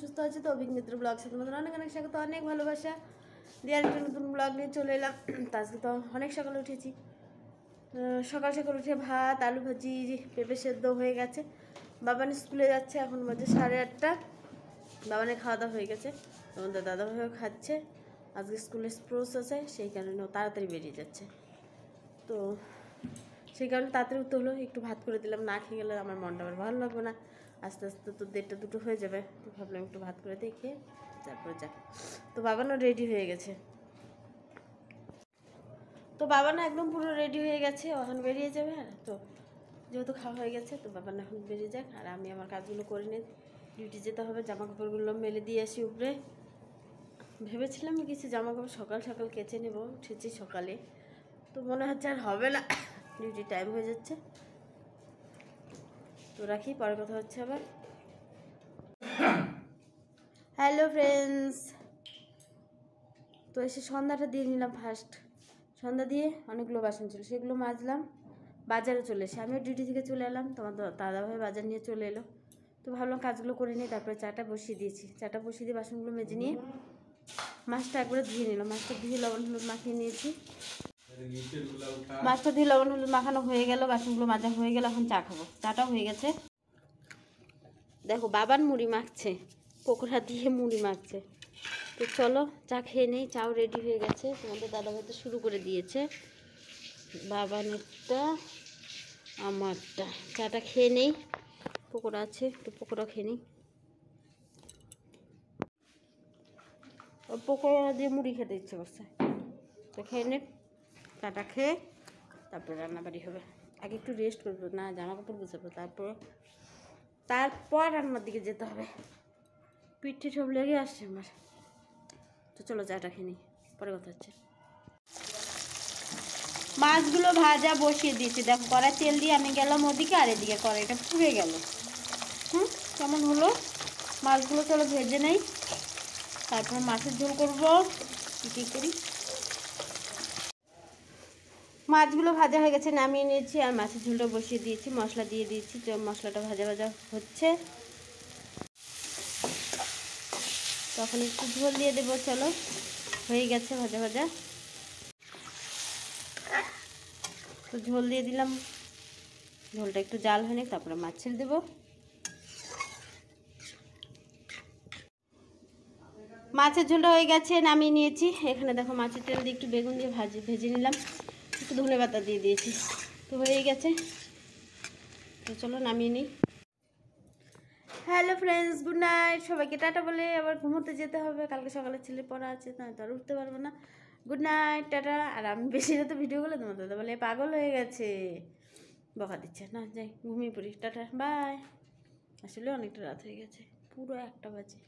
সুস্থ আছে। তো অভিক মিত্র ব্লগ সাথে তোমাদের অনেক অনেক স্বাগত, অনেক ভালোবাসা দিয়ে একটা নতুন ব্লগ নিয়ে চলে এলাম। তো আজকে তো অনেক সকালে উঠেছি, সকাল সকাল উঠে ভাত আলু ভাজি পেঁপে সেদ্ধ হয়ে গেছে। বাবান স্কুলে যাচ্ছে, এখন বাজে 8:30। বাবানের খাওয়া দাওয়া হয়ে গেছে, তোমাদের দাদাভাইও খাচ্ছে। আজকে স্কুলে স্পোর্টস আছে, সেই কারণে তাড়াতাড়ি বেরিয়ে যাচ্ছে। তো সেই কারণে তাড়াতাড়ি উঠতে হলো, একটু ভাত করে দিলাম। না খেয়ে গেলে আমার মনটা আবার ভালো লাগবে না। আস্তে আস্তে তো 1:30 2 হয়ে যাবে। তো ভাবলাম একটু ভাত করে দিয়ে খেয়ে তারপরে যাক। তো বাবানও রেডি হয়ে গেছে, তো বাবানা একদম পুরো রেডি হয়ে গেছে, এখন বেরিয়ে যাবে। আর তো যেহেতু খাওয়া হয়ে গেছে, তো বাবানা এখন বেরিয়ে যাক, আর আমি আমার কাজগুলো করে নিই। ডিউটি যেতে হবে, জামা কাপড়গুলো মেলে দিয়ে আসি উপরে। ভেবেছিলাম কিছু জামা কাপড় সকাল সকাল কেচে নেব, উঠেছি সকালে, তো মনে হচ্ছে আর হবে না, ডিউটি টাইম হয়ে যাচ্ছে। তো রাখি, পরে কথা হচ্ছে আবার। হ্যালো ফ্রেন্ডস, তো এসে সন্ধ্যাটা দিয়ে নিলাম। ফার্স্ট সন্ধ্যা দিয়ে অনেকগুলো বাসন ছিল, সেগুলো মাজলাম। বাজারে চলে এসে আমিও ডিউটি থেকে চলে এলাম, তোমার দাদাভাই বাজার নিয়ে চলে এলো। তো ভাবলাম কাজগুলো করে নিই, তারপরে চাটা বসিয়ে দিয়েছি। চাটা বসিয়ে দিয়ে বাসনগুলো মেজে নিয়ে মাছটা একবারে ধুয়ে নিলাম। মাছটা ধুয়ে লবণ হলুদ মাখিয়ে নিয়েছি। মাছটা দিয়ে লবণ হলুদ মাখানো হয়ে গেল, বাসনগুলো মাজা হয়ে গেল। এখন চা খাবো, চাটাও হয়ে গেছে। দেখো বাবান মুড়ি মাখছে, পকোড়া দিয়ে মুড়ি মাখছে। তো চলো চা খেয়ে নেই, চাও রেডি হয়ে গেছে। তোমাদের দাদাভাই তো শুরু করে দিয়েছে, বাবানেরটা আমারটা। চাটা খেয়ে নেই, পকোড়া আছে, একটু পকোড়া খেয়ে নিই। পকোড়া দিয়ে মুড়ি খেতে ইচ্ছে করছে, তো খেয়ে নে। চাটা খেয়ে তারপরে রান্নাবাড়ি হবে। আগে একটু রেস্ট করবো, না জামা কাপড় গুছাবো, তারপর রান্নার দিকে যেতে হবে। পিঠে সব লেগে আসছে আমার। তো চলো চাটা খেয়ে নিই, পরে কথা হচ্ছে। মাছগুলো ভাজা বসিয়ে দিয়েছি, দেখো কড়াই তেল দিয়ে আমি গেলাম ওদিকে, আর এদিকে কড়াইটা পুড়ে গেল। কেমন হলো মাছগুলো? চলো ভেজে নেই, তারপর মাছের ঝোল করবো। কী করি, মাছগুলো ভাজা হয়ে গেছে, নামিয়ে নিয়েছি, আর মাছের ঝোলটা বসিয়ে দিয়েছি। মশলা দিয়ে দিয়েছি, মশলাটা ভাজা ভাজা হচ্ছে, তখন একটু ঝোল দিয়ে দেবো। চলো হয়ে গেছে ভাজা ভাজা, তো ঝোল দিয়ে দিলাম। ঝোলটা একটু জাল হয়নি, তারপরে মাছ ছেড়ে দেবো। মাছের ঝোলটা হয়ে গেছে, নামিয়ে নিয়েছি। এখানে দেখো মাছের তেল দিয়ে একটু বেগুন দিয়ে ভেজে নিলাম, একটু ধনে পাতা দিয়ে দিয়েছি। তো হয়ে গেছে, তো চলো নামিয়ে নিই। Hello friends, good night. সবাইকে টাটা বলে আবার ঘুমোতে যেতে হবে, কালকে সকালে ছেলে পড়া আছে, তাই তো আর উঠতে পারবো না। Good night, tata. আর আমি বেশি রাতে ভিডিও করলে তোমার দাদা বলে পাগল হয়ে গেছে, বকা দিচ্ছে। না যাই ঘুমিয়ে পড়ি, টাটা বাই। আসলে অনেকটা রাত হয়ে গেছে, পুরো 1টা বাজে।